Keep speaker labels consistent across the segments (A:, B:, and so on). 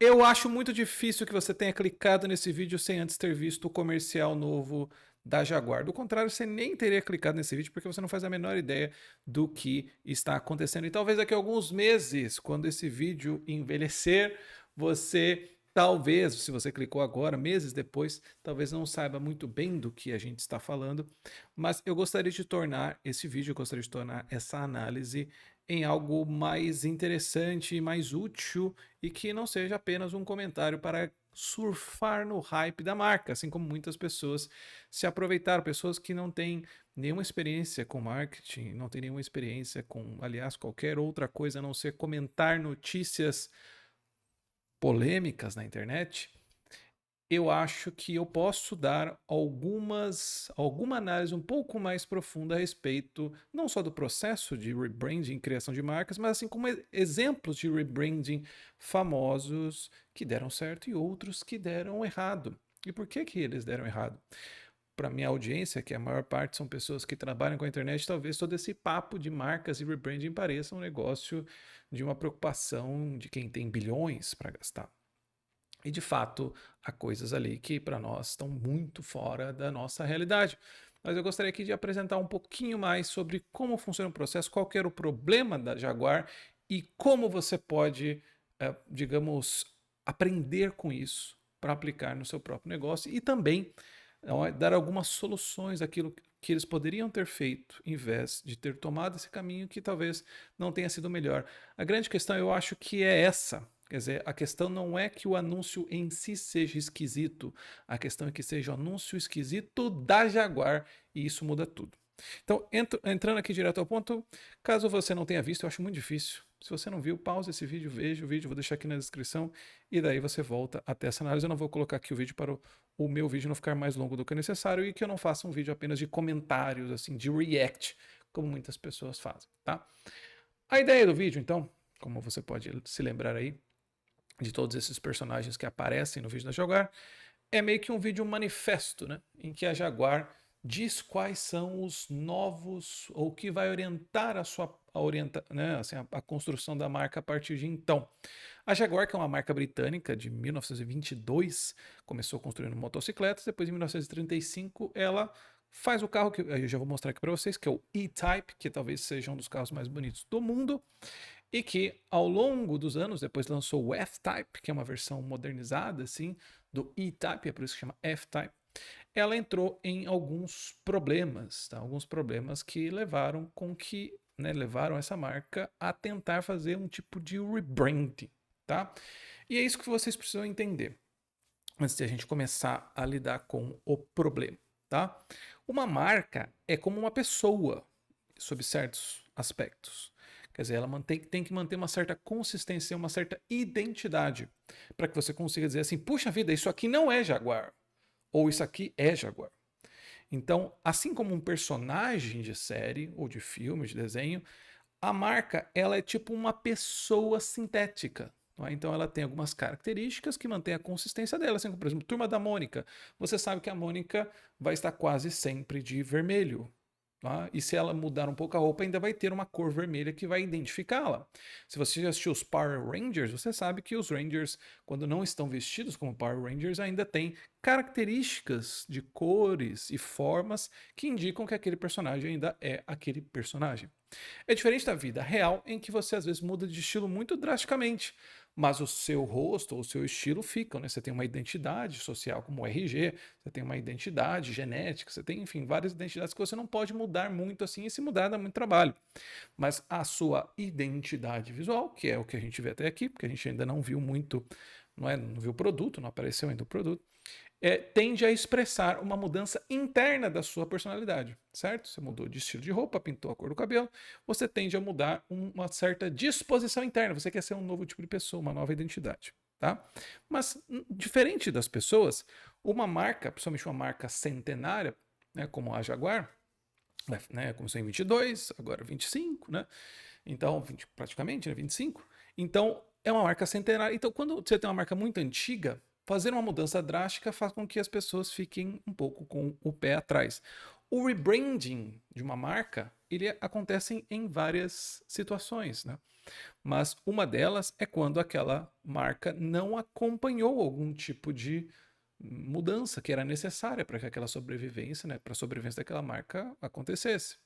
A: Eu acho muito difícil que você tenha clicado nesse vídeo sem antes ter visto o comercial novo da Jaguar. Do contrário, você nem teria clicado nesse vídeo porque você não faz a menor ideia do que está acontecendo. E talvez daqui a alguns meses, quando esse vídeo envelhecer, você talvez, se você clicou agora, meses depois, talvez não saiba muito bem do que a gente está falando. Mas eu gostaria de tornar esse vídeo, eu gostaria de tornar essa análise em algo mais interessante e mais útil e que não seja apenas um comentário para surfar no hype da marca, assim como muitas pessoas se aproveitaram, pessoas que não têm nenhuma experiência com marketing, não têm nenhuma experiência com, aliás, qualquer outra coisa a não ser comentar notícias polêmicas na internet. Eu acho que eu posso dar alguma análise um pouco mais profunda a respeito não só do processo de rebranding, criação de marcas, mas assim como exemplos de rebranding famosos que deram certo e outros que deram errado. E por que eles deram errado? Para minha audiência, que a maior parte são pessoas que trabalham com a internet, talvez todo esse papo de marcas e rebranding pareça um negócio de uma preocupação de quem tem bilhões para gastar. E de fato, há coisas ali que para nós estão muito fora da nossa realidade. Mas eu gostaria aqui de apresentar um pouquinho mais sobre como funciona o processo, qual que era o problema da Jaguar e como você pode, digamos, aprender com isso para aplicar no seu próprio negócio e também dar algumas soluções daquilo que eles poderiam ter feito em vez de ter tomado esse caminho que talvez não tenha sido melhor. A grande questão eu acho que é essa. Quer dizer, a questão não é que o anúncio em si seja esquisito, a questão é que seja o anúncio esquisito da Jaguar e isso muda tudo. Então, entrando aqui direto ao ponto, caso você não tenha visto, eu acho muito difícil. Se você não viu, pausa esse vídeo, veja o vídeo, vou deixar aqui na descrição e daí você volta até essa análise. Eu não vou colocar aqui o vídeo para o meu vídeo não ficar mais longo do que necessário e que eu não faça um vídeo apenas de comentários, assim, de react, como muitas pessoas fazem, tá? A ideia do vídeo, então, como você pode se lembrar aí, de todos esses personagens que aparecem no vídeo da Jaguar, é meio que um vídeo manifesto, né? Em que a Jaguar diz quais são os novos, ou que vai orientar né, assim, a construção da marca a partir de então. A Jaguar, que é uma marca britânica de 1922, começou construindo motocicletas, depois em 1935 ela faz o carro que eu já vou mostrar aqui para vocês, que é o E-Type, que talvez seja um dos carros mais bonitos do mundo, e que ao longo dos anos depois lançou o F-Type, que é uma versão modernizada assim do E-Type, é por isso que chama F-Type. Ela entrou em alguns problemas, tá? Alguns problemas que levaram essa marca a tentar fazer um tipo de rebranding, tá? E é isso que vocês precisam entender antes de a gente começar a lidar com o problema, tá? Uma marca é como uma pessoa sob certos aspectos. Quer dizer, ela tem que manter uma certa consistência, uma certa identidade, para que você consiga dizer assim: puxa vida, isso aqui não é Jaguar, ou isso aqui é Jaguar. Então, assim como um personagem de série, ou de filme, de desenho, a marca ela é tipo uma pessoa sintética. Então ela tem algumas características que mantêm a consistência dela, assim como, por exemplo, Turma da Mônica. Você sabe que a Mônica vai estar quase sempre de vermelho. Tá? E se ela mudar um pouco a roupa, ainda vai ter uma cor vermelha que vai identificá-la. Se você já assistiu os Power Rangers, você sabe que os Rangers, quando não estão vestidos como Power Rangers, ainda têm características de cores e formas que indicam que aquele personagem ainda é aquele personagem. É diferente da vida real, em que você às vezes muda de estilo muito drasticamente, mas o seu rosto ou o seu estilo ficam, né? Você tem uma identidade social como o RG, você tem uma identidade genética, você tem, enfim, várias identidades que você não pode mudar muito assim, e se mudar dá muito trabalho. Mas a sua identidade visual, que é o que a gente vê até aqui, porque a gente ainda não viu muito, não viu o produto, não apareceu ainda o produto, tende a expressar uma mudança interna da sua personalidade, certo? Você mudou de estilo de roupa, pintou a cor do cabelo, você tende a mudar uma certa disposição interna, você quer ser um novo tipo de pessoa, uma nova identidade, tá? Mas, diferente das pessoas, uma marca, principalmente uma marca centenária, né, como a Jaguar, né, começou em 22, agora 25, né? Então, 20, praticamente, né, 25. Então, é uma marca centenária. Então, quando você tem uma marca muito antiga, fazer uma mudança drástica faz com que as pessoas fiquem um pouco com o pé atrás. O rebranding de uma marca, ele acontece em várias situações, né? Mas uma delas é quando aquela marca não acompanhou algum tipo de mudança que era necessária para que aquela sobrevivência, né, para a sobrevivência daquela marca acontecesse.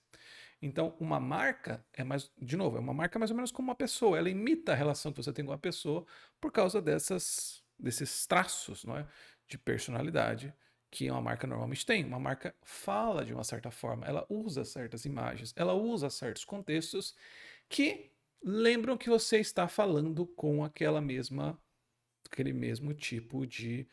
A: Então, uma marca é mais, de novo, é uma marca mais ou menos como uma pessoa. Ela imita a relação que você tem com uma pessoa por causa desses traços, não é, de personalidade que uma marca normalmente tem. Uma marca fala de uma certa forma, ela usa certas imagens, ela usa certos contextos que lembram que você está falando com aquele mesmo tipo de,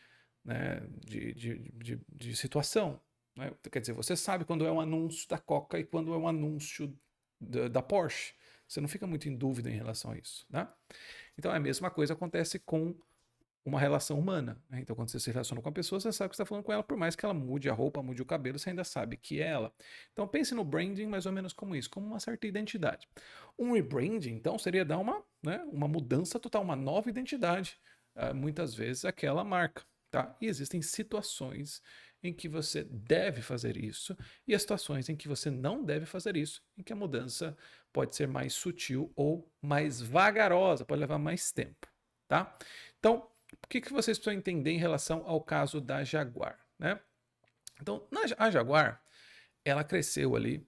A: né, de situação. Né? Quer dizer, você sabe quando é um anúncio da Coca e quando é um anúncio da Porsche. Você não fica muito em dúvida em relação a isso. Né? Então, a mesma coisa acontece com uma relação humana. Né? Então, quando você se relaciona com a pessoa, você sabe que você está falando com ela, por mais que ela mude a roupa, mude o cabelo, você ainda sabe que é ela. Então, pense no branding mais ou menos como isso, como uma certa identidade. Um rebranding, então, seria dar uma mudança total, uma nova identidade, muitas vezes, àquela marca. Tá? E existem situações em que você deve fazer isso e as situações em que você não deve fazer isso, em que a mudança pode ser mais sutil ou mais vagarosa, pode levar mais tempo. Tá? Então, o que vocês precisam entender em relação ao caso da Jaguar, né? Então, a Jaguar, ela cresceu ali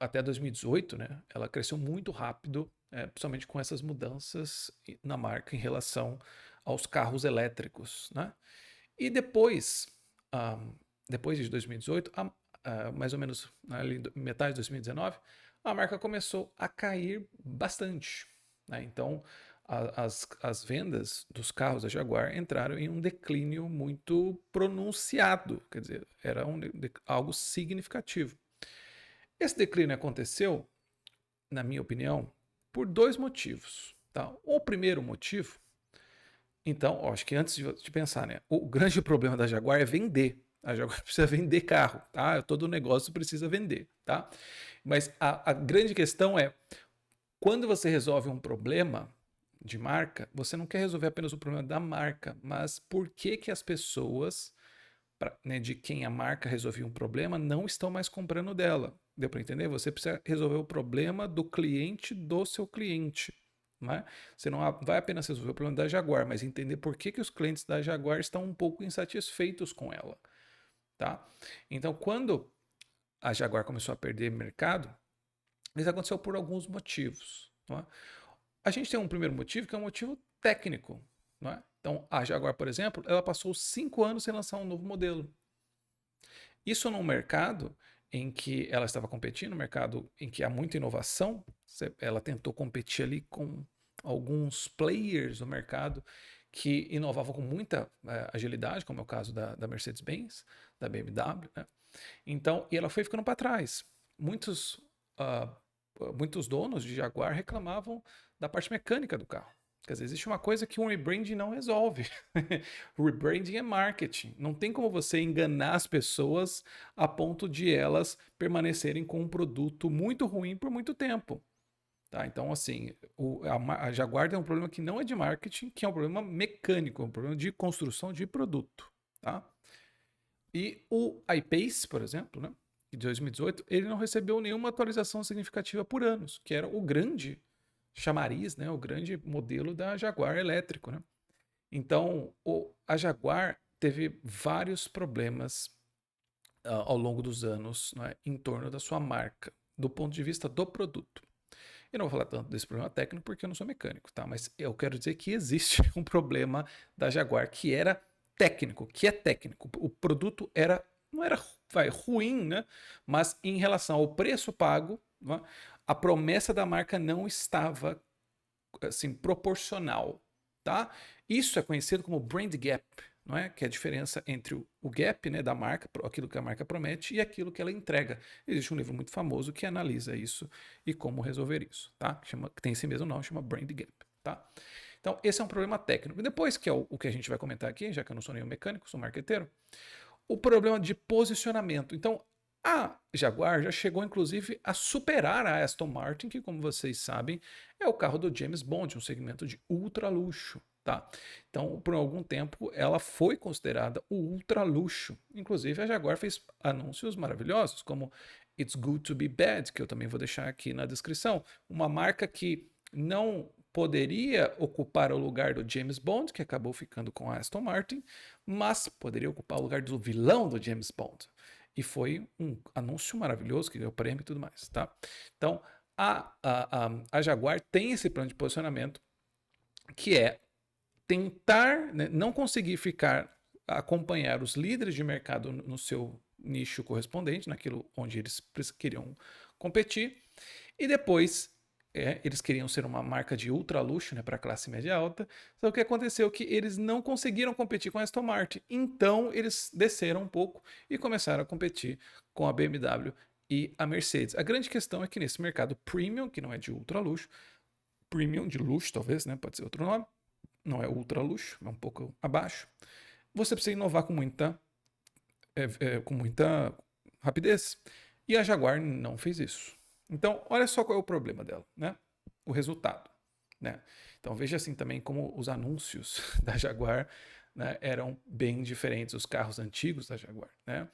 A: até 2018, né? Ela cresceu muito rápido, principalmente com essas mudanças na marca em relação aos carros elétricos, né? E depois de 2018, mais ou menos ali, metade de 2019, a marca começou a cair bastante, né? Então, as vendas dos carros da Jaguar entraram em um declínio muito pronunciado, quer dizer, era algo significativo. Esse declínio aconteceu, na minha opinião, por dois motivos. Tá? O primeiro motivo, então, acho que antes de pensar, né, o grande problema da Jaguar é vender. A Jaguar precisa vender carro, tá? Todo negócio precisa vender, tá? Mas a grande questão é, quando você resolve um problema de marca, você não quer resolver apenas o problema da marca, mas por que que as pessoas, né, de quem a marca resolvia um problema, não estão mais comprando dela. Deu para entender? Você precisa resolver o problema do cliente do seu cliente. Né? Você não vai apenas resolver o problema da Jaguar, mas entender por que que os clientes da Jaguar estão um pouco insatisfeitos com ela. Tá? Então, quando a Jaguar começou a perder mercado, isso aconteceu por alguns motivos. Não é? A gente tem um primeiro motivo que é um motivo técnico. Não é? Então, a Jaguar, por exemplo, ela passou 5 anos sem lançar um novo modelo. Isso num mercado em que ela estava competindo, um mercado em que há muita inovação, ela tentou competir ali com alguns players no mercado que inovavam com muita agilidade, como é o caso da Mercedes-Benz, da BMW, né? Então, e ela foi ficando para trás. Muitos donos de Jaguar reclamavam da parte mecânica do carro. Quer dizer, existe uma coisa que um rebranding não resolve. O rebranding é marketing. Não tem como você enganar as pessoas a ponto de elas permanecerem com um produto muito ruim por muito tempo. Tá? Então, assim, a Jaguar tem um problema que não é de marketing, que é um problema mecânico, um problema de construção de produto. Tá? E o iPace, por exemplo, né, de 2018, ele não recebeu nenhuma atualização significativa por anos, que era o grande chamariz, né, o grande modelo da Jaguar elétrico. Né? Então, a Jaguar teve vários problemas ao longo dos anos, né, em torno da sua marca, do ponto de vista do produto. Eu não vou falar tanto desse problema técnico porque eu não sou mecânico, tá? Mas eu quero dizer que existe um problema da Jaguar que era técnico, que é técnico. O produto não era ruim, né? Mas em relação ao preço pago, né, a promessa da marca não estava assim proporcional, tá? Isso é conhecido como brand gap, não é? Que é a diferença entre o gap, né, da marca, aquilo que a marca promete e aquilo que ela entrega. Existe um livro muito famoso que analisa isso e como resolver isso, tá? Que tem esse mesmo nome, chama Brand Gap, tá? Então, esse é um problema técnico. Depois, que é o que a gente vai comentar aqui, já que eu não sou nenhum mecânico, sou marqueteiro, o problema de posicionamento. Então, a Jaguar já chegou, inclusive, a superar a Aston Martin, que, como vocês sabem, é o carro do James Bond, um segmento de ultra luxo. Tá? Então, por algum tempo, ela foi considerada o ultra luxo. Inclusive, a Jaguar fez anúncios maravilhosos, como It's Good to Be Bad, que eu também vou deixar aqui na descrição. Uma marca que não poderia ocupar o lugar do James Bond, que acabou ficando com a Aston Martin, mas poderia ocupar o lugar do vilão do James Bond. E foi um anúncio maravilhoso, que ganhou prêmio e tudo mais, tá? Então, a Jaguar tem esse plano de posicionamento, que é tentar, né, não conseguir acompanhar os líderes de mercado no seu nicho correspondente, naquilo onde eles queriam competir, e depois eles queriam ser uma marca de ultra luxo, né, para a classe média alta, só que o que aconteceu é que eles não conseguiram competir com a Aston Martin, então eles desceram um pouco e começaram a competir com a BMW e a Mercedes. A grande questão é que nesse mercado premium, que não é de ultra luxo, premium de luxo talvez, né, pode ser outro nome, não é ultra luxo, é um pouco abaixo, você precisa inovar com muita rapidez. E a Jaguar não fez isso. Então, olha só qual é o problema dela, né? O resultado, né? Então, veja assim também como os anúncios da Jaguar, né, eram bem diferentes, os carros antigos da Jaguar, né?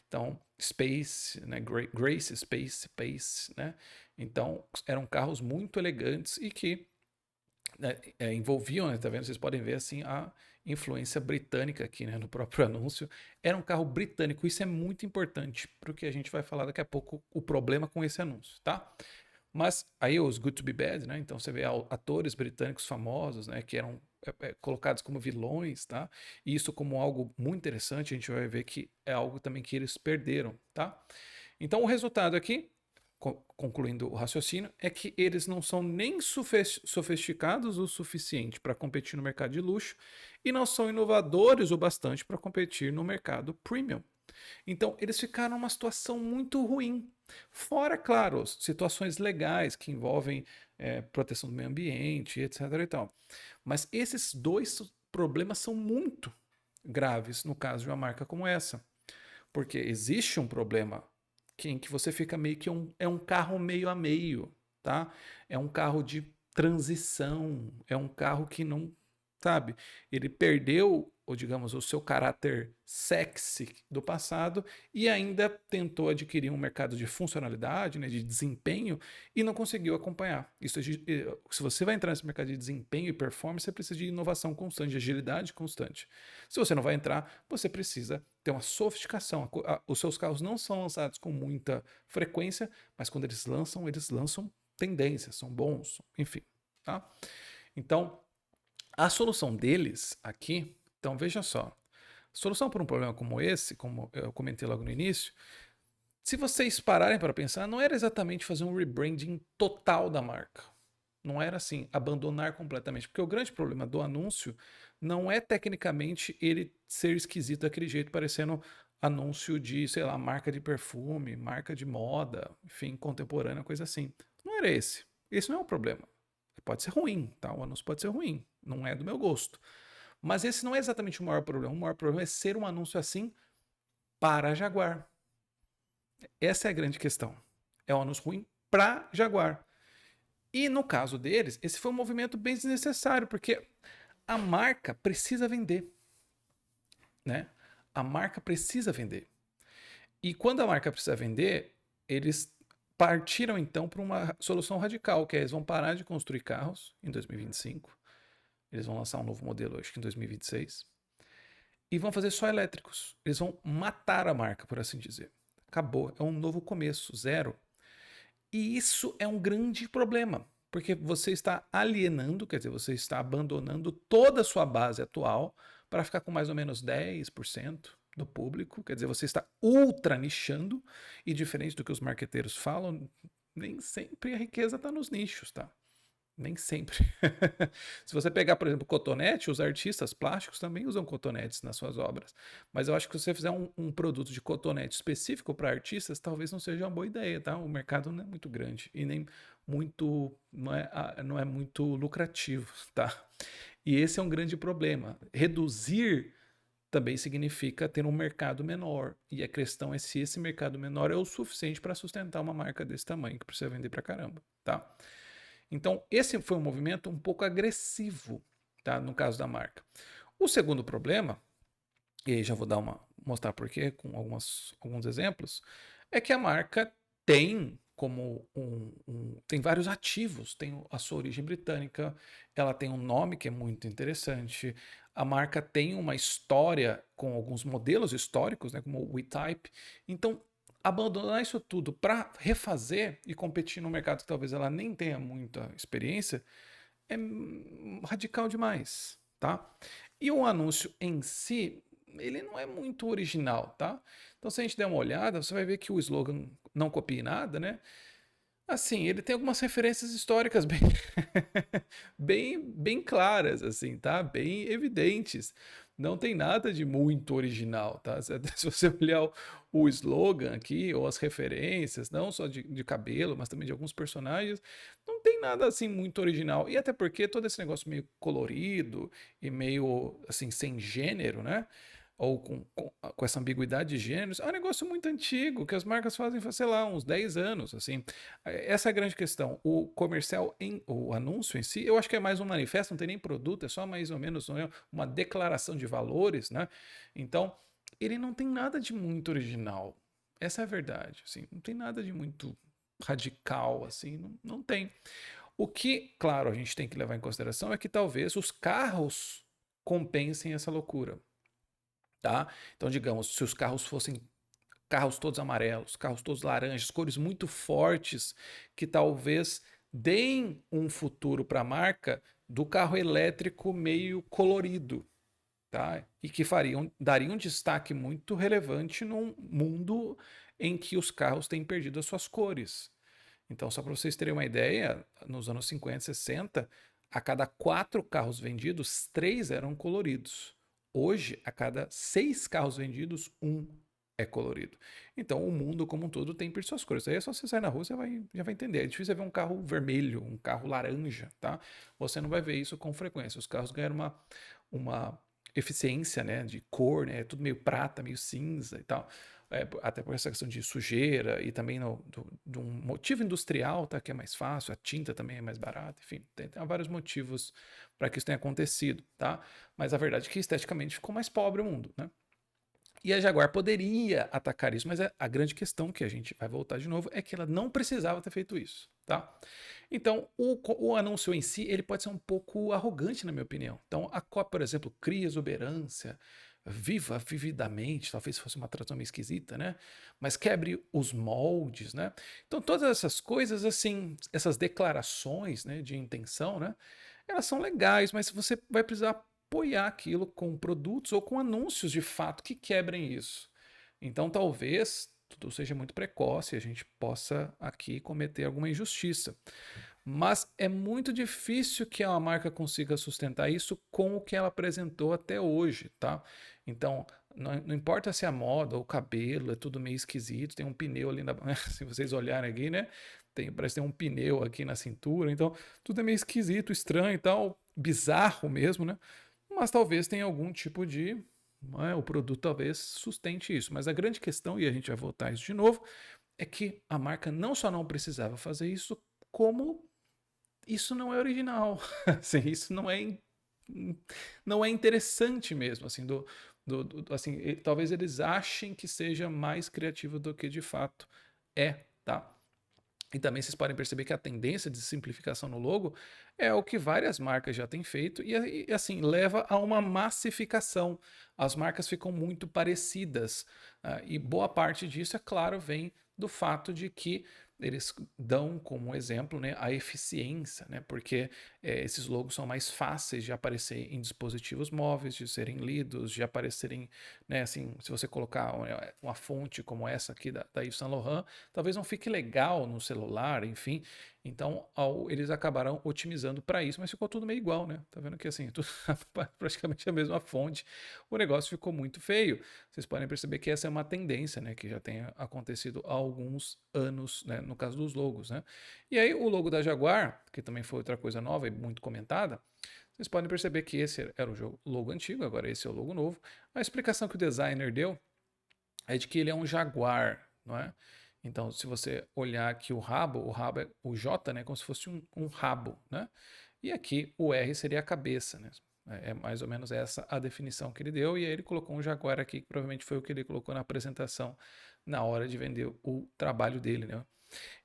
A: Então, Space, né, Grace, Space, né? Então, eram carros muito elegantes e que, né, envolviam, né, tá vendo? Vocês podem ver assim a influência britânica aqui, né, no próprio anúncio. Era um carro britânico, isso é muito importante para o que a gente vai falar daqui a pouco, o problema com esse anúncio, tá? Mas aí os Good to Be Bad, né? Então você vê atores britânicos famosos, né, que eram colocados como vilões, tá? E isso como algo muito interessante, a gente vai ver que é algo também que eles perderam, tá? Então o resultado aqui, concluindo o raciocínio, é que eles não são nem sofisticados o suficiente para competir no mercado de luxo e não são inovadores o bastante para competir no mercado premium. Então, eles ficaram numa situação muito ruim. Fora, claro, situações legais que envolvem proteção do meio ambiente, etc. e tal. Mas esses dois problemas são muito graves no caso de uma marca como essa. Porque existe um problema em que você fica meio que é um carro meio a meio, tá? É um carro de transição, é um carro que não, sabe? Ele perdeu, ou digamos, o seu caráter sexy do passado e ainda tentou adquirir um mercado de funcionalidade, né, de desempenho e não conseguiu acompanhar. Se você vai entrar nesse mercado de desempenho e performance, você precisa de inovação constante, de agilidade constante. Se você não vai entrar, você precisa ter uma sofisticação. Os seus carros não são lançados com muita frequência, mas quando eles lançam tendências, são bons, enfim, tá? Então, a solução deles aqui, então veja só, solução para um problema como esse, como eu comentei logo no início, se vocês pararem para pensar, não era exatamente fazer um rebranding total da marca. Não era assim, abandonar completamente. Porque o grande problema do anúncio não é tecnicamente ele ser esquisito daquele jeito, parecendo anúncio de, sei lá, marca de perfume, marca de moda, enfim, contemporânea, coisa assim. Não era esse. Esse não é o problema. Pode ser ruim, tá? O anúncio pode ser ruim. Não é do meu gosto. Mas esse não é exatamente o maior problema. O maior problema é ser um anúncio assim para a Jaguar. Essa é a grande questão. É um anúncio ruim para Jaguar. E no caso deles, esse foi um movimento bem desnecessário, porque a marca precisa vender, né? A marca precisa vender. E quando a marca precisa vender, eles partiram então para uma solução radical, que é eles vão parar de construir carros em 2025. Eles vão lançar um novo modelo, acho que em 2026. E vão fazer só elétricos. Eles vão matar a marca, por assim dizer. Acabou, é um novo começo, zero. E isso é um grande problema, porque você está alienando, quer dizer, você está abandonando toda a sua base atual para ficar com mais ou menos 10% do público, quer dizer, você está ultra nichando, e diferente do que os marqueteiros falam, nem sempre a riqueza está nos nichos, tá? Nem sempre. Se você pegar, por exemplo, cotonete, os artistas plásticos também usam cotonetes nas suas obras. Mas eu acho que se você fizer um produto de cotonete específico para artistas, talvez não seja uma boa ideia, tá? O mercado não é muito grande e nem muito, não é muito lucrativo, tá? E esse é um grande problema. Reduzir também significa ter um mercado menor. E a questão é se esse mercado menor é o suficiente para sustentar uma marca desse tamanho, que precisa vender para caramba, tá? Então, esse foi um movimento um pouco agressivo, tá? No caso da marca. O segundo problema, e aí já vou mostrar porquê com alguns exemplos, é que a marca tem como tem vários ativos, tem a sua origem britânica, ela tem um nome que é muito interessante, a marca tem uma história com alguns modelos históricos, né, como o E-Type. Então, abandonar isso tudo para refazer e competir no mercado que talvez ela nem tenha muita experiência é radical demais, tá? E o anúncio em si, ele não é muito original, tá? Então, se a gente der uma olhada, você vai ver que o slogan "não copie nada", né? Assim, ele tem algumas referências históricas bem, bem claras, assim, tá? Bem evidentes. Não tem nada de muito original, tá? Se você olhar o slogan aqui, ou as referências, não só de cabelo, mas também de alguns personagens, não tem nada assim muito original. E até porque todo esse negócio meio colorido e meio assim, sem gênero, né? Ou com essa ambiguidade de gêneros, é um negócio muito antigo, que as marcas fazem, sei lá, uns 10 anos, assim. Essa é a grande questão. O comercial, o anúncio em si, eu acho que é mais um manifesto, não tem nem produto, é só mais ou menos uma declaração de valores, né? Então, ele não tem nada de muito original. Essa é a verdade, assim. Não tem nada de muito radical, assim, não tem. O que, claro, a gente tem que levar em consideração é que talvez os carros compensem essa loucura. Tá? Então, digamos, se os carros fossem carros todos amarelos, carros todos laranjas, cores muito fortes, que talvez deem um futuro para a marca do carro elétrico meio colorido, tá? E que daria um destaque muito relevante num mundo em que os carros têm perdido as suas cores. Então, só para vocês terem uma ideia, nos anos 50 e 60, a cada 4 carros vendidos, 3 eram coloridos. Hoje, a cada 6 carros vendidos, um é colorido. Então, o mundo como um todo tem por suas cores. Aí é só você sair na rua, já vai entender. É difícil ver um carro vermelho, um carro laranja, tá? Você não vai ver isso com frequência. Os carros ganharam uma eficiência, né, de cor, né? É tudo meio prata, meio cinza e tal. Até por essa questão de sujeira e também de um motivo industrial, tá, que é mais fácil, a tinta também é mais barata, enfim, tem vários motivos para que isso tenha acontecido, tá? Mas a verdade é que esteticamente ficou mais pobre o mundo, né? E a Jaguar poderia atacar isso, mas a grande questão que a gente vai voltar de novo é que ela não precisava ter feito isso, tá? Então, o anúncio em si, ele pode ser um pouco arrogante, na minha opinião. Então, a COP, por exemplo, cria exuberância, viva vividamente, talvez fosse uma tradução meio esquisita, né? Mas quebre os moldes, né? Então, todas essas coisas, assim, essas declarações, né, de intenção, né? Elas são legais, mas você vai precisar apoiar aquilo com produtos ou com anúncios de fato que quebrem isso. Então, talvez tudo seja muito precoce e a gente possa aqui cometer alguma injustiça. Mas é muito difícil que a marca consiga sustentar isso com o que ela apresentou até hoje, tá? Então, não importa se a moda ou o cabelo é tudo meio esquisito, tem um pneu ali na. Se vocês olharem aqui, né? Parece que tem um pneu aqui na cintura, então tudo é meio esquisito, estranho e tal, bizarro mesmo, né? Mas talvez tenha algum tipo de. O produto talvez sustente isso. Mas a grande questão, e a gente vai voltar a isso de novo, é que a marca não só não precisava fazer isso, como isso não é original. Assim, isso não é interessante mesmo. Assim, assim, talvez eles achem que seja mais criativo do que de fato é, tá? E também vocês podem perceber que a tendência de simplificação no logo é o que várias marcas já têm feito e assim, leva a uma massificação. As marcas ficam muito parecidas. E boa parte disso, é claro, vem do fato de que eles dão como exemplo, né, a eficiência, né, porque esses logos são mais fáceis de aparecer em dispositivos móveis, de serem lidos, de aparecerem, né, assim, se você colocar uma fonte como essa aqui da Yves Saint Laurent, talvez não fique legal no celular, enfim. Então, eles acabaram otimizando para isso, mas ficou tudo meio igual, né? Tá vendo que assim, tudo, praticamente a mesma fonte. O negócio ficou muito feio. Vocês podem perceber que essa é uma tendência, né, que já tem acontecido há alguns anos, né, no caso dos logos, né? E aí o logo da Jaguar, que também foi outra coisa nova e muito comentada, vocês podem perceber que esse era o logo antigo, agora esse é o logo novo. A explicação que o designer deu é de que ele é um jaguar, não é? Então, se você olhar aqui o rabo é o J, né, como se fosse um rabo, né? E aqui o R seria a cabeça, né? É mais ou menos essa a definição que ele deu, e aí ele colocou um Jaguar aqui, que provavelmente foi o que ele colocou na apresentação na hora de vender o trabalho dele, né?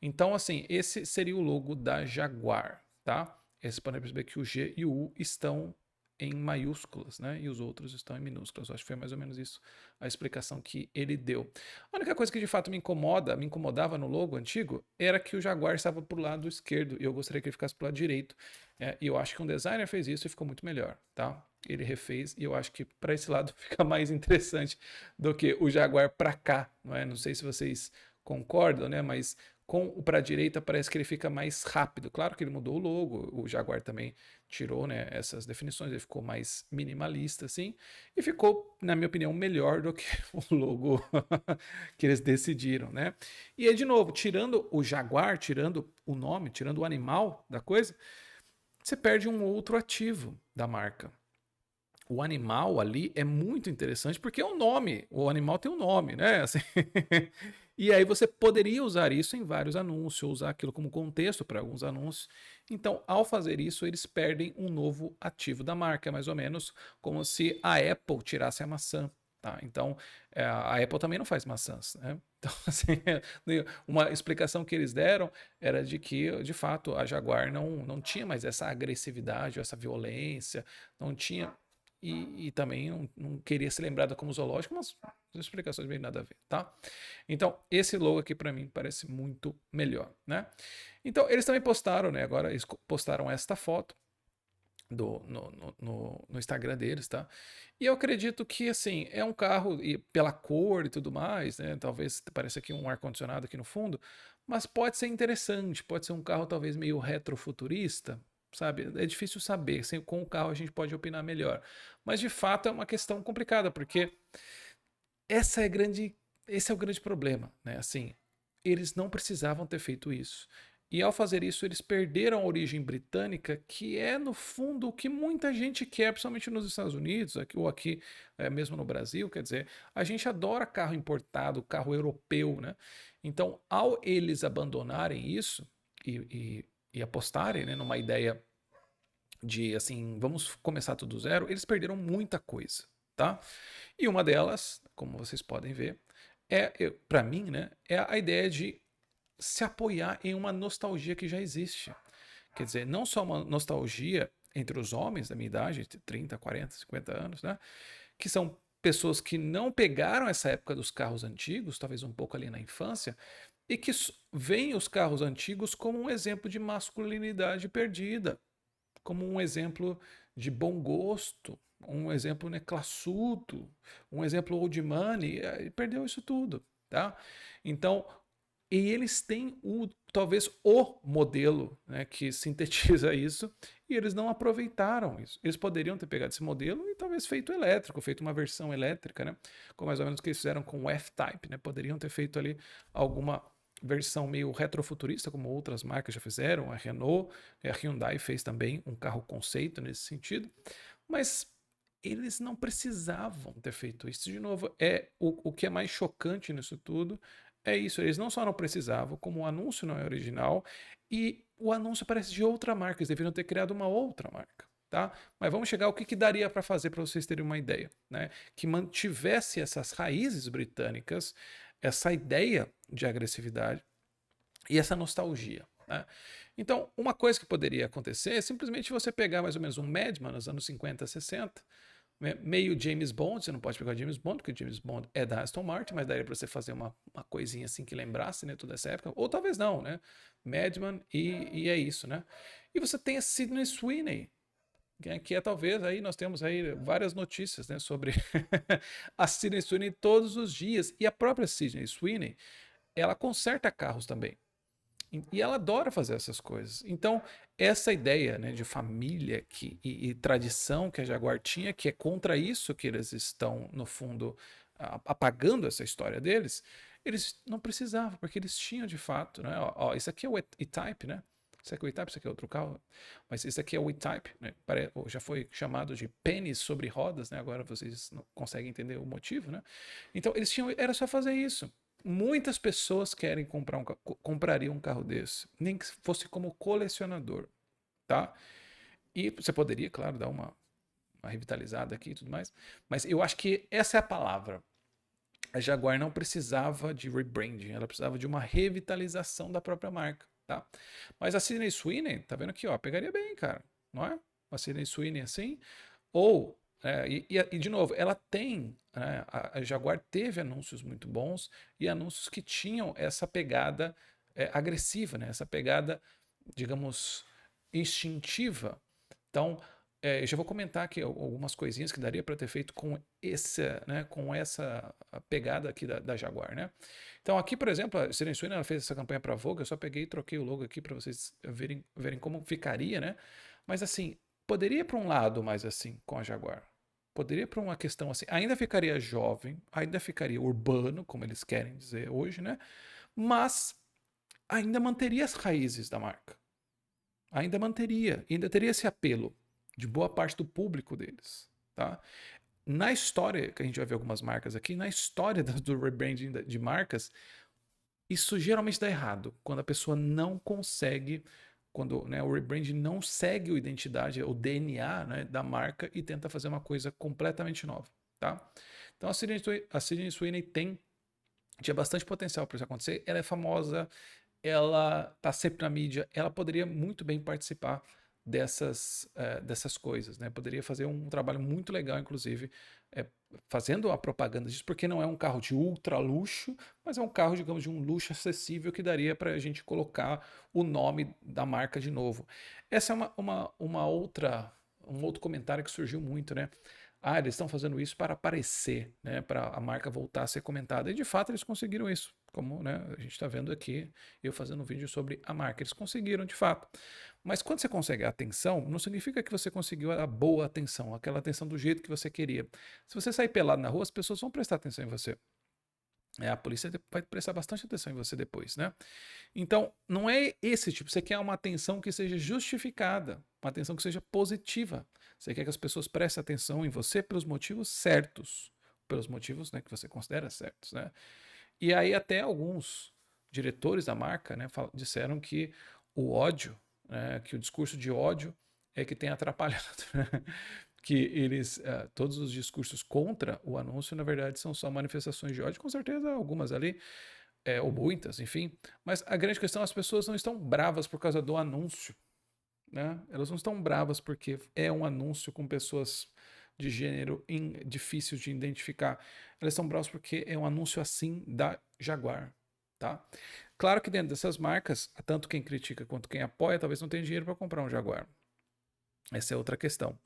A: Então, assim, esse seria o logo da Jaguar, tá? Você pode perceber que o G e o U estão em maiúsculas, né? E os outros estão em minúsculas. Eu acho que foi mais ou menos isso a explicação que ele deu. A única coisa que de fato me incomodava no logo antigo, era que o Jaguar estava pro lado esquerdo e eu gostaria que ele ficasse pro lado direito. E eu acho que um designer fez isso e ficou muito melhor, tá? Ele refez e eu acho que para esse lado fica mais interessante do que o Jaguar para cá, não é? Não sei se vocês concordam, né? Mas com o para a direita parece que ele fica mais rápido. Claro que ele mudou o logo, o Jaguar também tirou, né, essas definições, ele ficou mais minimalista assim, e ficou, na minha opinião, melhor do que o logo que eles decidiram, né? E aí, de novo, tirando o Jaguar, tirando o nome, tirando o animal da coisa, você perde um outro ativo da marca. O animal ali é muito interessante porque é um nome. O animal tem um nome, né? Assim, e aí você poderia usar isso em vários anúncios, usar aquilo como contexto para alguns anúncios. Então, ao fazer isso, eles perdem um novo ativo da marca, mais ou menos como se a Apple tirasse a maçã. Tá? Então, a Apple também não faz maçãs, né? Então, assim, uma explicação que eles deram era de que, de fato, a Jaguar não tinha mais essa agressividade, essa violência, não tinha. E também não queria ser lembrada como zoológico, mas as explicações bem nada a ver, tá? Então, esse logo aqui para mim parece muito melhor, né? Então, eles também postaram, né? Agora eles postaram esta foto no Instagram deles, tá? E eu acredito que, assim, é um carro, e pela cor e tudo mais, né? Talvez pareça aqui um ar-condicionado aqui no fundo, mas pode ser interessante, pode ser um carro talvez meio retrofuturista, sabe? É difícil saber, com o carro a gente pode opinar melhor. Mas, de fato, é uma questão complicada, porque essa é grande, esse é o grande problema, né? Assim, eles não precisavam ter feito isso. E ao fazer isso, eles perderam a origem britânica, que é, no fundo, o que muita gente quer, principalmente nos Estados Unidos, aqui, ou aqui mesmo no Brasil. Quer dizer, a gente adora carro importado, carro europeu, né? Então, ao eles abandonarem isso e apostarem, né, numa ideia de, assim, vamos começar tudo do zero, eles perderam muita coisa, tá? E uma delas, como vocês podem ver, para mim, né, é a ideia de se apoiar em uma nostalgia que já existe. Quer dizer, não só uma nostalgia entre os homens da minha idade, entre 30, 40, 50 anos, né? Que são pessoas que não pegaram essa época dos carros antigos, talvez um pouco ali na infância, e que veem os carros antigos como um exemplo de masculinidade perdida, como um exemplo de bom gosto, um exemplo, né, classudo, um exemplo old money, perdeu isso tudo, tá? Então, e eles têm talvez o modelo, né, que sintetiza isso, e eles não aproveitaram isso. Eles poderiam ter pegado esse modelo e talvez feito elétrico, feito uma versão elétrica, né, como mais ou menos o que eles fizeram com o F-Type, né, poderiam ter feito ali alguma versão meio retrofuturista, como outras marcas já fizeram, a Renault, a Hyundai fez também um carro conceito nesse sentido, mas eles não precisavam ter feito isso. De novo, o que é mais chocante nisso tudo é isso. Eles não só não precisavam, como o anúncio não é original e o anúncio parece de outra marca. Eles deveriam ter criado uma outra marca, tá? Mas vamos chegar ao que daria para fazer para vocês terem uma ideia, né? Que mantivesse essas raízes britânicas, essa ideia de agressividade e essa nostalgia, né? Então, uma coisa que poderia acontecer é simplesmente você pegar mais ou menos um Madman nos anos 50, 60, meio James Bond. Você não pode pegar o James Bond, porque o James Bond é da Aston Martin, mas daria para você fazer uma coisinha assim que lembrasse, né, toda essa época, ou talvez não, né? Madman e é isso, né? E você tem a Sydney Sweeney, que é talvez aí nós temos aí várias notícias, né, sobre a Sydney Sweeney todos os dias, e a própria Sydney Sweeney, ela conserta carros também. E ela adora fazer essas coisas. Então, essa ideia, né, de família e tradição que a Jaguar tinha, que é contra isso que eles estão, no fundo, apagando essa história deles, eles não precisavam, porque eles tinham de fato, né? Ó, isso aqui é o E-Type, né? Isso aqui é o E-Type, isso aqui é outro carro. Mas isso aqui é o E-Type, né? Já foi chamado de pênis sobre rodas, né? Agora vocês não conseguem entender o motivo, né? Então, eles tinham, era só fazer isso. Muitas pessoas querem comprariam um carro desse, nem que fosse como colecionador, tá? E você poderia, claro, dar uma revitalizada aqui e tudo mais. Mas eu acho que essa é a palavra. A Jaguar não precisava de rebranding, ela precisava de uma revitalização da própria marca, tá? Mas a Sydney Sweeney, tá vendo aqui, ó, pegaria bem, cara, não é? A Sydney Sweeney assim, ou e, de novo, ela tem, né, a Jaguar teve anúncios muito bons e anúncios que tinham essa pegada agressiva, né? Essa pegada, digamos, instintiva. Então, eu já vou comentar aqui algumas coisinhas que daria para ter feito com essa pegada aqui da Jaguar, né? Então aqui, por exemplo, a Sydney Sweeney ela fez essa campanha para a Vogue, eu só peguei e troquei o logo aqui para vocês verem como ficaria, né? Mas assim, poderia ir para um lado mais assim com a Jaguar. Poderia ir para uma questão assim, ainda ficaria jovem, ainda ficaria urbano, como eles querem dizer hoje, né? Mas ainda manteria as raízes da marca. Ainda teria esse apelo de boa parte do público deles, tá? Na história, que a gente vai ver algumas marcas aqui, na história do rebranding de marcas, isso geralmente dá errado, quando a pessoa não consegue, quando, né, o rebranding não segue a identidade, o DNA, né, da marca e tenta fazer uma coisa completamente nova, tá? Então a Sydney Sweeney tinha bastante potencial para isso acontecer, ela é famosa, ela está sempre na mídia, ela poderia muito bem participar dessas coisas, né? Poderia fazer um trabalho muito legal, inclusive, fazendo a propaganda disso, porque não é um carro de ultra luxo, mas é um carro, digamos, de um luxo acessível que daria para a gente colocar o nome da marca de novo. Essa é um outro comentário que surgiu muito, né? Ah, eles estão fazendo isso para aparecer, né? Para a marca voltar a ser comentada. E de fato eles conseguiram isso. Como, né, a gente está vendo aqui, eu fazendo um vídeo sobre a marca. Eles conseguiram, de fato. Mas quando você consegue a atenção, não significa que você conseguiu a boa atenção, aquela atenção do jeito que você queria. Se você sair pelado na rua, as pessoas vão prestar atenção em você. A polícia vai prestar bastante atenção em você depois, né? Então, não é esse tipo. Você quer uma atenção que seja justificada, uma atenção que seja positiva. Você quer que as pessoas prestem atenção em você pelos motivos certos, pelos motivos, né, que você considera certos, né? E aí até alguns diretores da marca, né, disseram que o ódio, né, que o discurso de ódio é que tem atrapalhado, né? Que todos os discursos contra o anúncio, na verdade, são só manifestações de ódio, com certeza algumas ali, ou muitas, enfim. Mas a grande questão, as pessoas não estão bravas por causa do anúncio, né? Elas não estão bravas porque é um anúncio com pessoas de gênero difícil de identificar. Elas estão bravas porque é um anúncio assim da Jaguar, tá? Claro que dentro dessas marcas, tanto quem critica quanto quem apoia, talvez não tenha dinheiro para comprar um Jaguar. Essa é outra questão.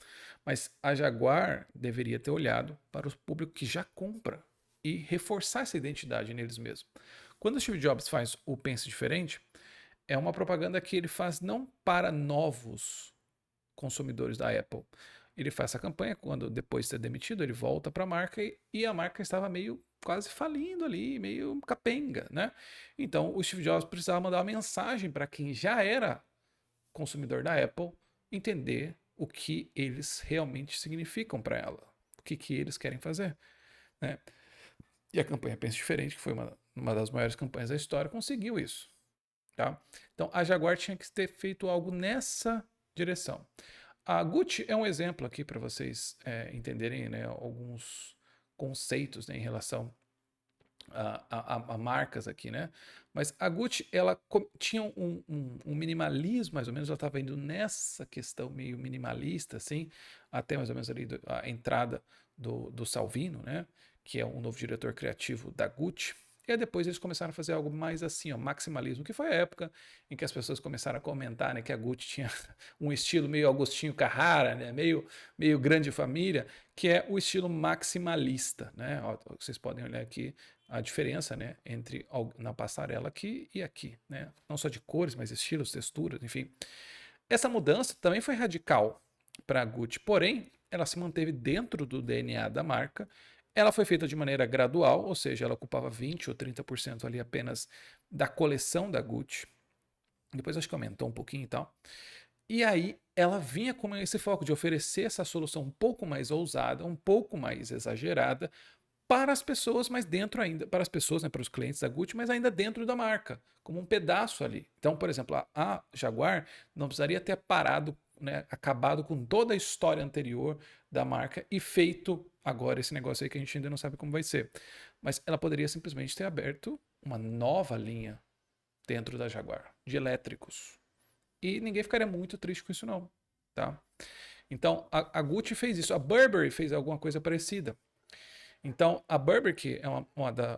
A: Mas a Jaguar deveria ter olhado para o público que já compra e reforçar essa identidade neles mesmos. Quando o Steve Jobs faz o Pense Diferente, é uma propaganda que ele faz não para novos consumidores da Apple. Ele faz essa campanha quando, depois de ser demitido, ele volta para a marca e a marca estava meio quase falindo ali, meio capenga, né? Então o Steve Jobs precisava mandar uma mensagem para quem já era consumidor da Apple entender o que eles realmente significam para ela, o que eles querem fazer, né? E a campanha Pense Diferente, que foi uma das maiores campanhas da história, conseguiu isso, tá? Então a Jaguar tinha que ter feito algo nessa direção. A Gucci é um exemplo aqui para vocês entenderem, né, alguns conceitos, né, em relação a marcas aqui, né? Mas a Gucci, ela tinha um minimalismo, mais ou menos, ela estava indo nessa questão meio minimalista, assim, até mais ou menos ali a entrada do Salvino, né? Que é um novo diretor criativo da Gucci. E aí depois eles começaram a fazer algo mais assim, ó, maximalismo, que foi a época em que as pessoas começaram a comentar, né, que a Gucci tinha um estilo meio Agostinho Carrara, né, meio grande família, que é o estilo maximalista, né? Ó, vocês podem olhar aqui a diferença, né, entre na passarela aqui e aqui, né? Não só de cores, mas estilos, texturas, enfim. Essa mudança também foi radical para a Gucci, porém, ela se manteve dentro do DNA da marca. Ela foi feita de maneira gradual, ou seja, ela ocupava 20 ou 30% ali apenas da coleção da Gucci. Depois acho que aumentou um pouquinho e tal. E aí ela vinha com esse foco de oferecer essa solução um pouco mais ousada, um pouco mais exagerada, para as pessoas, mas dentro ainda, para as pessoas, né, para os clientes da Gucci, mas ainda dentro da marca, como um pedaço ali. Então, por exemplo, a Jaguar não precisaria ter parado, né, acabado com toda a história anterior da marca e feito agora esse negócio aí que a gente ainda não sabe como vai ser. Mas ela poderia simplesmente ter aberto uma nova linha dentro da Jaguar, de elétricos. E ninguém ficaria muito triste com isso não, tá? Então, a Gucci fez isso. A Burberry fez alguma coisa parecida. Então, a Burberry, que é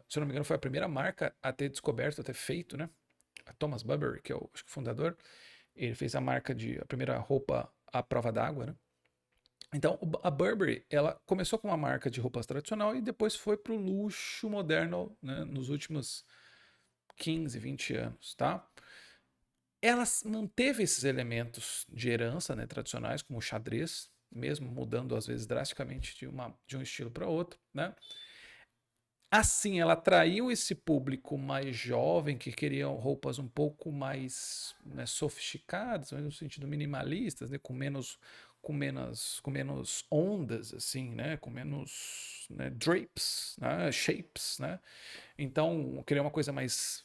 A: se eu não me engano, foi a primeira marca a ter descoberto, a ter feito, né? A Thomas Burberry, que é o, acho que o fundador, ele fez a primeira roupa à prova d'água, né? Então, a Burberry, ela começou com uma marca de roupas tradicional e depois foi para o luxo moderno, né, nos últimos 15, 20 anos, tá? Ela manteve esses elementos de herança, né, tradicionais, como o xadrez, mesmo mudando às vezes drasticamente de um estilo para outro, né? Assim, ela atraiu esse público mais jovem que queriam roupas um pouco mais, né, sofisticadas, no sentido minimalistas, né, com menos ondas, assim, né, com menos, né, drapes, né, shapes, né. Então, queria uma coisa mais,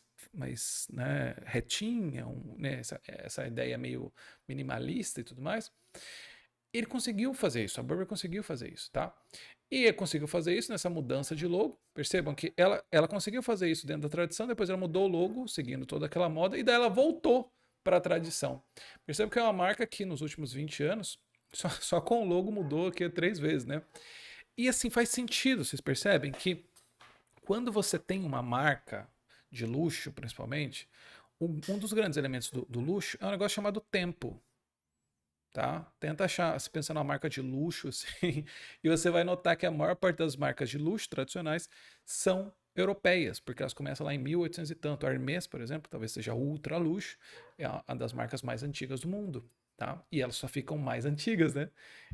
A: né, retinha, né, essa ideia meio minimalista e tudo mais. Ele conseguiu fazer isso, a Burberry conseguiu fazer isso, tá? E conseguiu fazer isso nessa mudança de logo. Percebam que ela conseguiu fazer isso dentro da tradição, depois ela mudou o logo, seguindo toda aquela moda, e daí ela voltou para a tradição. Percebam que é uma marca que nos últimos 20 anos, só com o logo mudou aqui 3 vezes, né? E assim faz sentido, vocês percebem que quando você tem uma marca de luxo, principalmente, um dos grandes elementos do luxo é um negócio chamado tempo. Tá? Tenta achar, se pensar numa marca de luxo, assim, e você vai notar que a maior parte das marcas de luxo tradicionais são europeias, porque elas começam lá em 1800 e tanto. A Hermès, por exemplo, talvez seja ultra luxo, é uma das marcas mais antigas do mundo, tá? E elas só ficam mais antigas, né?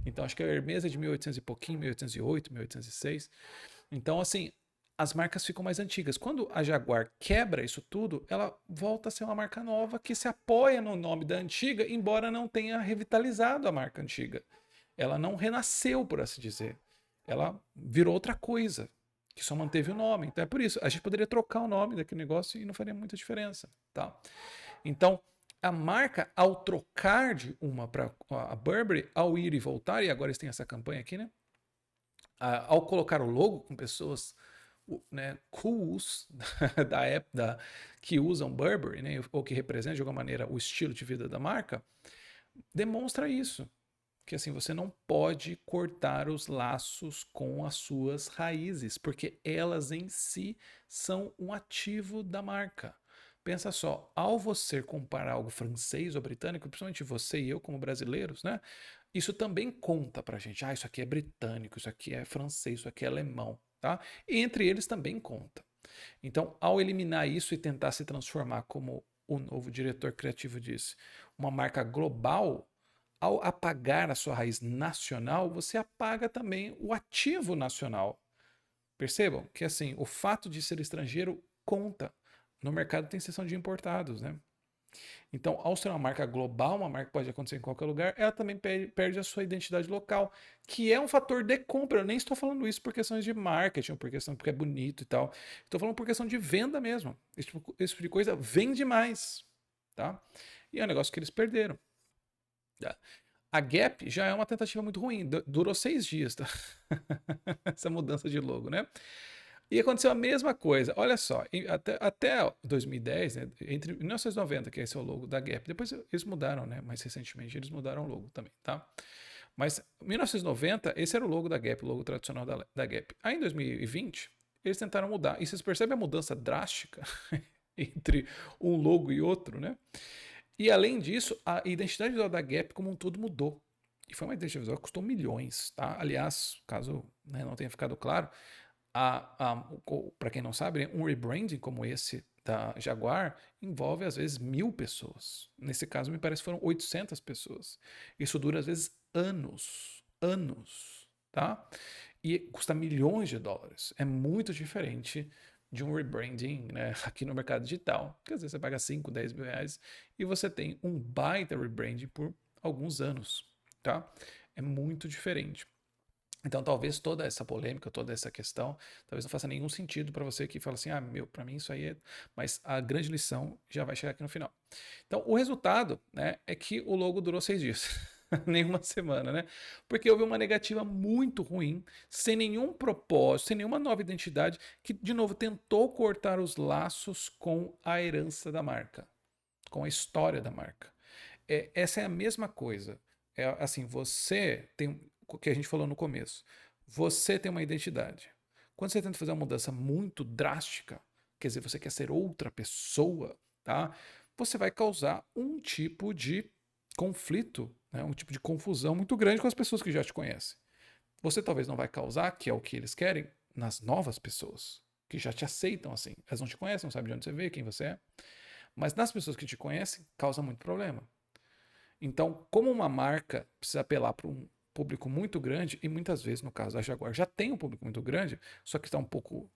A: Então acho que a Hermès é de 1800 e pouquinho, 1808, 1806. Então, assim, as marcas ficam mais antigas. Quando a Jaguar quebra isso tudo, ela volta a ser uma marca nova que se apoia no nome da antiga, embora não tenha revitalizado a marca antiga. Ela não renasceu, por assim dizer. Ela virou outra coisa, que só manteve o nome. Então é por isso. A gente poderia trocar o nome daquele negócio e não faria muita diferença. Tá? Então, a marca, ao trocar de uma para a Burberry, ao ir e voltar, e agora eles têm essa campanha aqui, né? Ao colocar o logo com pessoas, né, cools da época que usam Burberry, né, ou que representam de alguma maneira o estilo de vida da marca, demonstra isso. Que assim, você não pode cortar os laços com as suas raízes, porque elas em si são um ativo da marca. Pensa só, ao você comparar algo francês ou britânico, principalmente você e eu como brasileiros, né? Isso também conta pra gente. Ah, isso aqui é britânico, isso aqui é francês, isso aqui é alemão, tá? E entre eles também conta. Então, ao eliminar isso e tentar se transformar, como o novo diretor criativo disse, uma marca global, ao apagar a sua raiz nacional, você apaga também o ativo nacional. Percebam que assim, o fato de ser estrangeiro conta. No mercado tem seção de importados, né? Então, ao ser uma marca global, uma marca que pode acontecer em qualquer lugar, ela também perde a sua identidade local, que é um fator de compra. Eu nem estou falando isso por questões de marketing, ou por questão porque é bonito e tal. Estou falando por questão de venda mesmo. Esse tipo de coisa vende mais, tá? E é um negócio que eles perderam. Tá? A Gap já é uma tentativa muito ruim. Durou 6 dias, tá? Essa mudança de logo, né? E aconteceu a mesma coisa. Olha só, até 2010, né, entre 1990, que esse é o logo da Gap, depois eles mudaram, né? Mais recentemente eles mudaram o logo também, tá? Mas em 1990, esse era o logo da Gap, o logo tradicional da Gap. Aí em 2020, eles tentaram mudar. E vocês percebem a mudança drástica entre um logo e outro, né? E além disso, a identidade visual da Gap como um todo mudou. E foi uma identidade visual que custou milhões, tá? Aliás, caso, né, não tenha ficado claro, para quem não sabe, né, um rebranding como esse da Jaguar envolve às vezes 1.000 pessoas. Nesse caso, me parece que foram 800 pessoas. Isso dura às vezes anos, tá? E custa milhões de dólares. É muito diferente de um rebranding, né, aqui no mercado digital, que às vezes você paga 5, 10 mil reais e você tem um baita rebranding por alguns anos, tá? É muito diferente. Então, talvez toda essa polêmica, toda essa questão, talvez não faça nenhum sentido para você que fala assim, ah, meu, para mim isso aí é... Mas a grande lição já vai chegar aqui no final. Então, o resultado, né, é que o logo durou 6 dias. nenhuma semana, né? Porque houve uma negativa muito ruim, sem nenhum propósito, sem nenhuma nova identidade, que, de novo, tentou cortar os laços com a herança da marca, com a história da marca. Essa é a mesma coisa. É assim, você tem o que a gente falou no começo. Você tem uma identidade. Quando você tenta fazer uma mudança muito drástica, quer dizer, você quer ser outra pessoa, tá? Você vai causar um tipo de conflito, né? Um tipo de confusão muito grande com as pessoas que já te conhecem. Você talvez não vai causar, que é o que eles querem, nas novas pessoas que já te aceitam assim. Elas não te conhecem, não sabem de onde você veio, quem você é. Mas nas pessoas que te conhecem, causa muito problema. Então, como uma marca precisa apelar para um público muito grande, e muitas vezes, no caso da Jaguar, já tem um público muito grande, só que está um pouco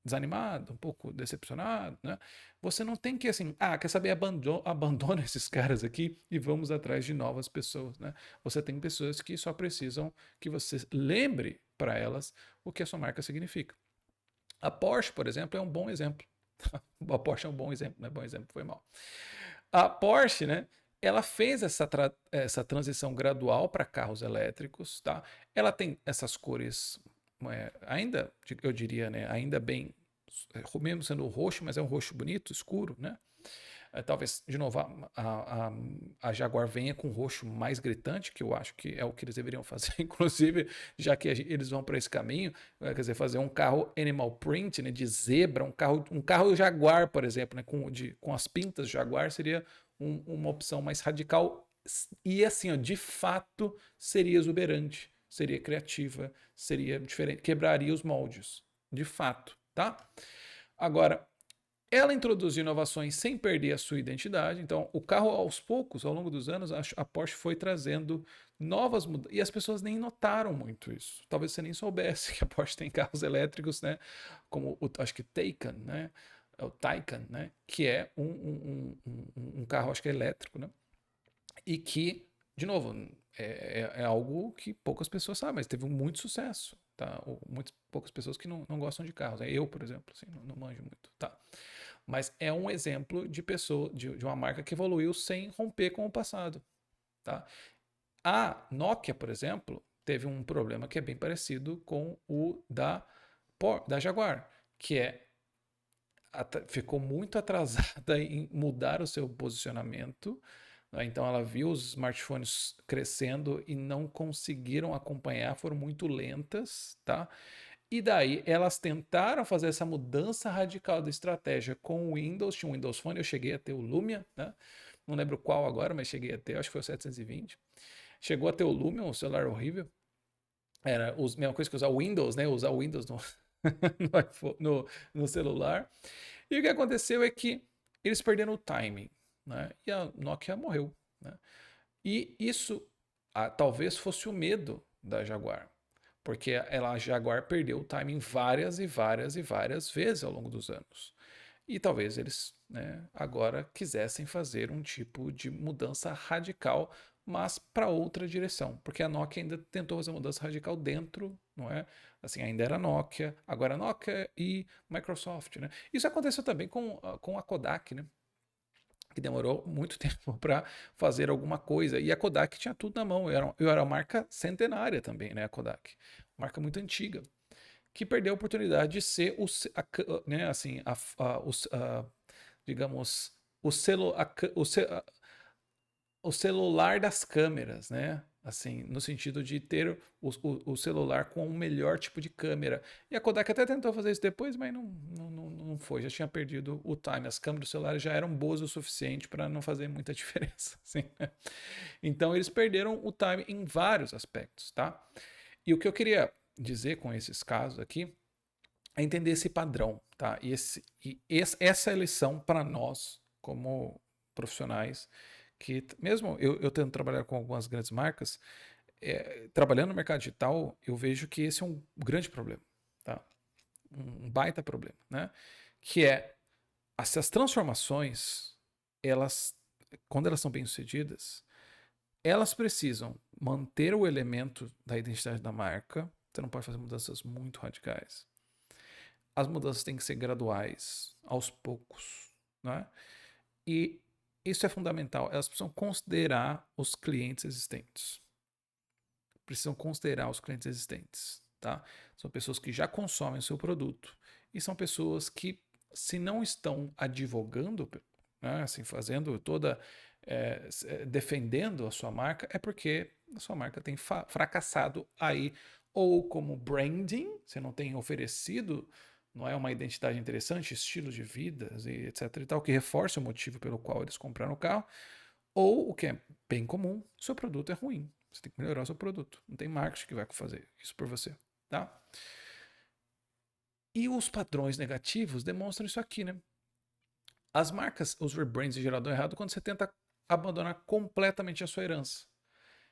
A: desanimado, um pouco decepcionado, né? Você não tem que, assim, quer saber, abandona esses caras aqui e vamos atrás de novas pessoas, né? Você tem pessoas que só precisam que você lembre para elas o que a sua marca significa. A Porsche, por exemplo, é um bom exemplo. A Porsche é um bom exemplo, não é bom exemplo, foi mal. A Porsche, né? Ela fez essa transição gradual para carros elétricos, tá? Ela tem essas cores, ainda, eu diria, né? Ainda bem, mesmo sendo roxo, mas é um roxo bonito, escuro, né? Talvez, de novo, a Jaguar venha com um roxo mais gritante, que eu acho que é o que eles deveriam fazer, inclusive, já que eles vão para esse caminho, quer dizer, fazer um carro animal print, né, de zebra, um carro Jaguar, por exemplo, né, com as pintas Jaguar, seria uma opção mais radical e, assim, ó, de fato, seria exuberante, seria criativa, seria diferente, quebraria os moldes, de fato, tá? Agora, ela introduziu inovações sem perder a sua identidade. Então, o carro, aos poucos, ao longo dos anos, a Porsche foi trazendo novas mudanças. E as pessoas nem notaram muito isso. Talvez você nem soubesse que a Porsche tem carros elétricos, né? Como acho que Taycan, né? O Taycan, né? Que é um carro, acho que é elétrico, né? E que, de novo, é algo que poucas pessoas sabem, mas teve muito sucesso. Tá? Muitas poucas pessoas que não gostam de carros. Eu, por exemplo, assim, não manjo muito. Tá? Mas é um exemplo de pessoa, de uma marca que evoluiu sem romper com o passado. Tá? A Nokia, por exemplo, teve um problema que é bem parecido com o da Jaguar, que ficou muito atrasada em mudar o seu posicionamento. Né? Então ela viu os smartphones crescendo e não conseguiram acompanhar, foram muito lentas, tá? E daí elas tentaram fazer essa mudança radical da estratégia com o Windows. Tinha um Windows Phone, eu cheguei a ter o Lumia, né? Não lembro qual agora, mas cheguei a ter, acho que foi o 720. Chegou a ter o Lumia, um celular horrível. Era a mesma coisa que usar o Windows, né? Usar o Windows no celular. E o que aconteceu é que eles perderam o timing, né? E a Nokia morreu, né? E isso talvez fosse o medo da Jaguar, porque a Jaguar perdeu o timing várias e várias e várias vezes ao longo dos anos. E talvez eles, né, agora quisessem fazer um tipo de mudança radical, mas para outra direção, porque a Nokia ainda tentou fazer uma mudança radical dentro, não é? Assim, ainda era Nokia, agora Nokia e Microsoft, né? Isso aconteceu também com a Kodak, né? Que demorou muito tempo para fazer alguma coisa. E a Kodak tinha tudo na mão. Eu era uma marca centenária também, né? A Kodak. Marca muito antiga. Que perdeu a oportunidade de ser né, assim, digamos, o, celu, a, o, ce- a, o celular das câmeras, né? Assim, no sentido de ter o celular com o melhor tipo de câmera. E a Kodak até tentou fazer isso depois, mas não foi. Já tinha perdido o time. As câmeras do celular já eram boas o suficiente para não fazer muita diferença. Assim, né? Então eles perderam o time em vários aspectos, tá? E o que eu queria dizer com esses casos aqui é entender esse padrão, tá? Essa é a lição para nós, como profissionais, que mesmo eu tendo trabalhar com algumas grandes marcas, trabalhando no mercado digital, eu vejo que esse é um grande problema, tá? Um baita problema, né? Que é essas transformações, elas, quando elas são bem sucedidas, elas precisam manter o elemento da identidade da marca. Você não pode fazer mudanças muito radicais. As mudanças têm que ser graduais, aos poucos, né? E isso é fundamental. Elas precisam considerar os clientes existentes. Precisam considerar os clientes existentes, tá? São pessoas que já consomem o seu produto e são pessoas que, se não estão advogando, né, assim, fazendo toda, defendendo a sua marca, é porque a sua marca tem fracassado aí, ou como branding, você não tem oferecido, não é uma identidade interessante, estilo de vida, e etc e tal, que reforce o motivo pelo qual eles compraram o carro, ou, o que é bem comum, seu produto é ruim. Você tem que melhorar o seu produto. Não tem marketing que vai fazer isso por você, tá? E os padrões negativos demonstram isso aqui, né? As marcas, os rebrands em geral dão errado quando você tenta abandonar completamente a sua herança.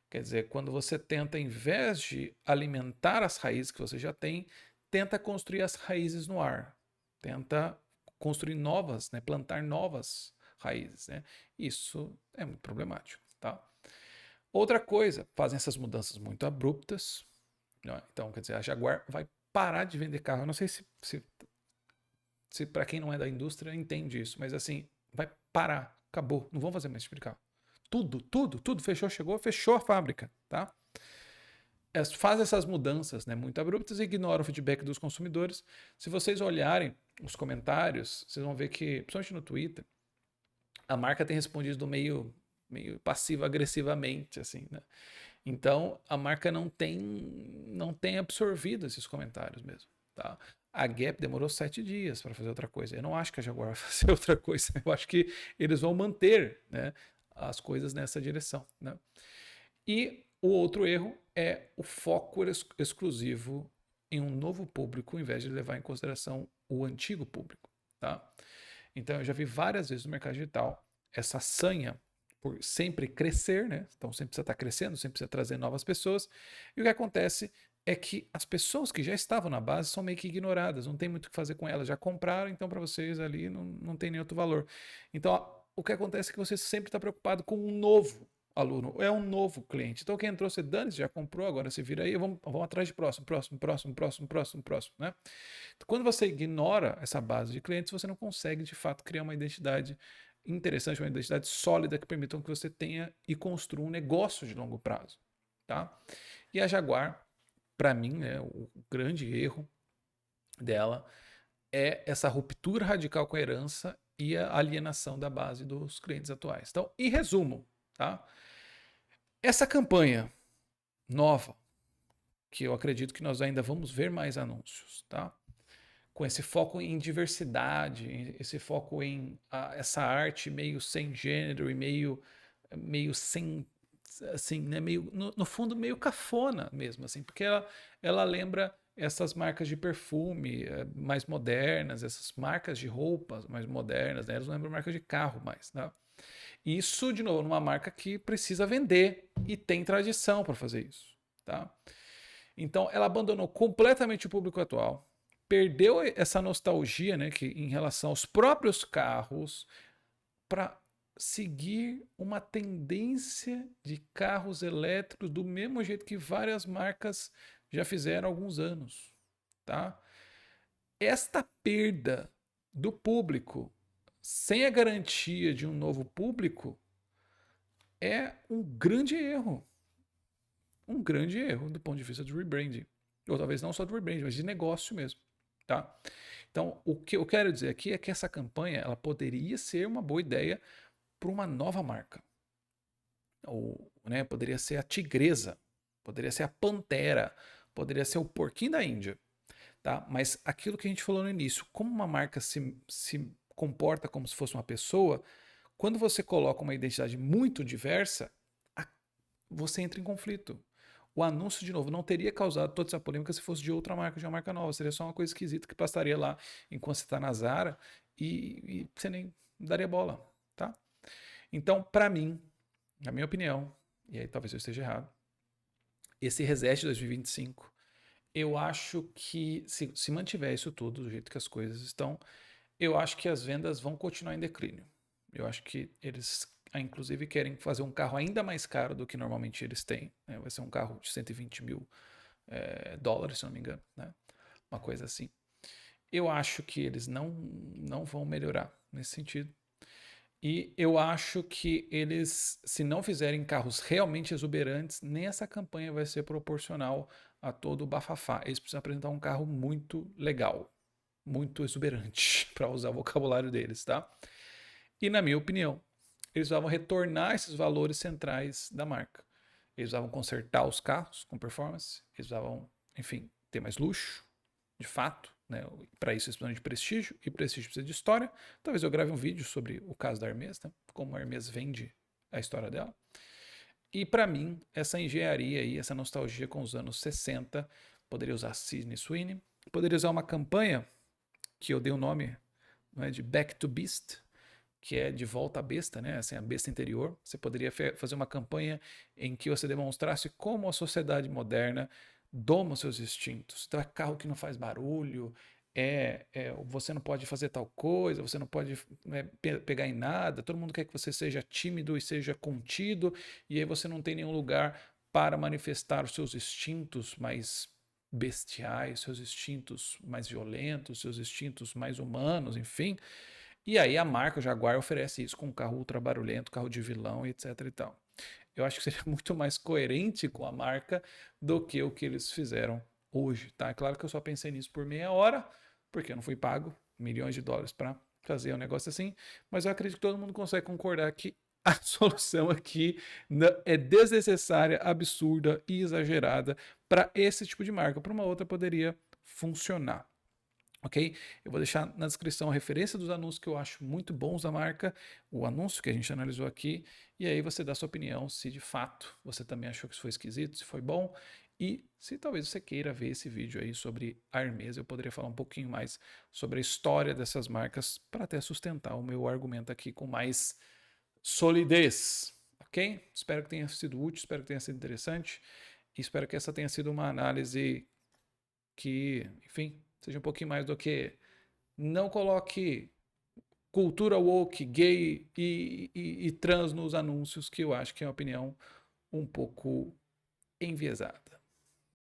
A: Quer dizer, quando você tenta, em vez de alimentar as raízes que você já tem, tenta construir as raízes no ar. Tenta construir novas, né? Plantar novas raízes, né? Isso é muito problemático, tá? Outra coisa, fazem essas mudanças muito abruptas. Né? Então, quer dizer, a Jaguar vai parar de vender carro. Eu não sei se para quem não é da indústria entende isso, mas assim, vai parar, acabou, não vão fazer mais esse tipo de carro. Tudo fechou, chegou, fechou a fábrica, tá? Faz essas mudanças, né, muito abruptas e ignora o feedback dos consumidores. Se vocês olharem os comentários, vocês vão ver que, principalmente no Twitter, a marca tem respondido meio passivo-agressivamente, assim, né? Então, a marca não tem absorvido esses comentários mesmo, tá? A Gap demorou 7 dias para fazer outra coisa. Eu não acho que a Jaguar vai fazer outra coisa. Eu acho que eles vão manter, né, as coisas nessa direção, né? E o outro erro é o foco exclusivo em um novo público, em vez de levar em consideração o antigo público, tá? Então, eu já vi várias vezes no mercado digital essa sanha por sempre crescer, né? Então, sempre precisa estar crescendo, sempre precisa trazer novas pessoas. E o que acontece é que as pessoas que já estavam na base são meio que ignoradas, não tem muito o que fazer com elas, já compraram, então para vocês ali não tem nem outro valor. Então, o que acontece é que você sempre está preocupado com um novo aluno, é um novo cliente. Então, quem entrou, você dane-se, já comprou, agora você vira aí, vamos atrás de próximo, né? Quando você ignora essa base de clientes, você não consegue de fato criar uma identidade interessante, uma identidade sólida que permita que você tenha e construa um negócio de longo prazo, tá? E a Jaguar, para mim, né, o grande erro dela é essa ruptura radical com a herança e a alienação da base dos clientes atuais. Então, em resumo, tá? Essa campanha nova, que eu acredito que nós ainda vamos ver mais anúncios, tá? Com esse foco em diversidade, esse foco em essa arte meio sem gênero e meio sem, assim, né, meio, no fundo meio cafona mesmo, assim, porque ela lembra essas marcas de perfume mais modernas, essas marcas de roupas mais modernas, né? Elas não lembram marcas de carro mais, tá? Isso, de novo, numa marca que precisa vender e tem tradição para fazer isso, tá? Então, ela abandonou completamente o público atual, perdeu essa nostalgia, né, que em relação aos próprios carros, para seguir uma tendência de carros elétricos do mesmo jeito que várias marcas já fizeram há alguns anos, tá? Esta perda do público sem a garantia de um novo público é um grande erro do ponto de vista do rebranding. Ou talvez não só do rebranding, mas de negócio mesmo, tá? Então, o que eu quero dizer aqui é que essa campanha ela poderia ser uma boa ideia para uma nova marca. Ou, né, poderia ser a tigresa, poderia ser a pantera, poderia ser o porquinho da Índia, tá? Mas aquilo que a gente falou no início, como uma marca se comporta como se fosse uma pessoa, quando você coloca uma identidade muito diversa, você entra em conflito. O anúncio, de novo, não teria causado toda essa polêmica se fosse de outra marca, de uma marca nova. Seria só uma coisa esquisita que passaria lá enquanto você está na Zara e você nem daria bola, tá? Então, para mim, na minha opinião, e aí talvez eu esteja errado, esse reset de 2025, eu acho que se mantiver isso tudo do jeito que as coisas estão, eu acho que as vendas vão continuar em declínio. Eu acho que eles, inclusive, querem fazer um carro ainda mais caro do que normalmente eles têm. Né? Vai ser um carro de 120 mil dólares, se não me engano. Né? Uma coisa assim. Eu acho que eles não vão melhorar nesse sentido. E eu acho que eles, se não fizerem carros realmente exuberantes, nem essa campanha vai ser proporcional a todo o bafafá. Eles precisam apresentar um carro muito legal, muito exuberante, para usar o vocabulário deles, tá? E na minha opinião, eles precisavam retornar esses valores centrais da marca. Eles precisavam consertar os carros com performance, eles precisavam, enfim, ter mais luxo, de fato, né? Para isso eles precisam de prestígio, e prestígio precisa de história. Talvez eu grave um vídeo sobre o caso da Hermes, né? Como a Hermes vende a história dela. E para mim, essa engenharia aí, essa nostalgia com os anos 60, poderia usar Sydney Sweeney, poderia usar uma campanha que eu dei o nome, né, de Back to Beast, que é de volta à besta, né? Assim, a besta interior. Você poderia fazer uma campanha em que você demonstrasse como a sociedade moderna doma os seus instintos. Então é carro que não faz barulho, você não pode fazer tal coisa, você não pode, né, pegar em nada, todo mundo quer que você seja tímido e seja contido, e aí você não tem nenhum lugar para manifestar os seus instintos mais bestiais, seus instintos mais violentos, seus instintos mais humanos, enfim. E aí a marca, o Jaguar, oferece isso com um carro ultra barulhento, carro de vilão, etc e tal. Eu acho que seria muito mais coerente com a marca do que o que eles fizeram hoje, tá? É claro que eu só pensei nisso por meia hora, porque eu não fui pago milhões de dólares para fazer um negócio assim, mas eu acredito que todo mundo consegue concordar que a solução aqui é desnecessária, absurda e exagerada para esse tipo de marca. Para uma outra poderia funcionar. Ok? Eu vou deixar na descrição a referência dos anúncios que eu acho muito bons da marca, o anúncio que a gente analisou aqui, e aí você dá sua opinião se de fato você também achou que isso foi esquisito, se foi bom, e se talvez você queira ver esse vídeo aí sobre a Hermes, eu poderia falar um pouquinho mais sobre a história dessas marcas para até sustentar o meu argumento aqui com mais solidez. Ok? Espero que tenha sido útil, espero que tenha sido interessante, e espero que essa tenha sido uma análise que, enfim, seja um pouquinho mais do que não coloque cultura woke, gay e trans nos anúncios, que eu acho que é uma opinião um pouco enviesada.